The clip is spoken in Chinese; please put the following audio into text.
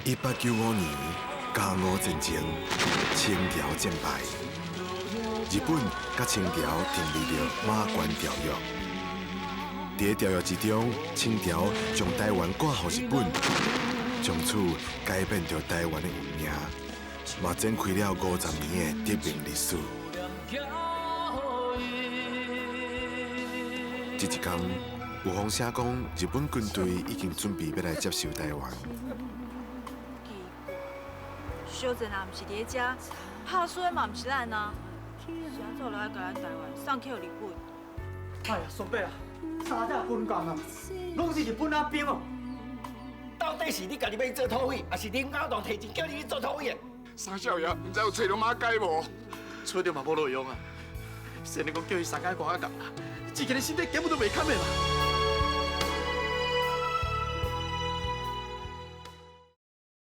1895年，甲午战争，清朝战败，日本甲清朝订立了马关条约。在条约之中，清朝将台湾挂予日本，从此改变着台湾的运命，嘛展开了50年的革命历史。这一天，有风声讲，日本军队已经准备要来接收台湾。小镇啊，毋是伫遮，拍水嘛毋是咱啊，啥做落来甲咱台湾送去予日本？哎呀，孙伯啊，三只军舰啊，拢是日本仔兵哦。到底是你家己要做土匪，还是林高栋提钱叫你去做土匪？三少爷，唔知有找到马街无？找到嘛无路用啊！先你讲叫伊三解挂甲，自己的身体根本都袂堪的嘛。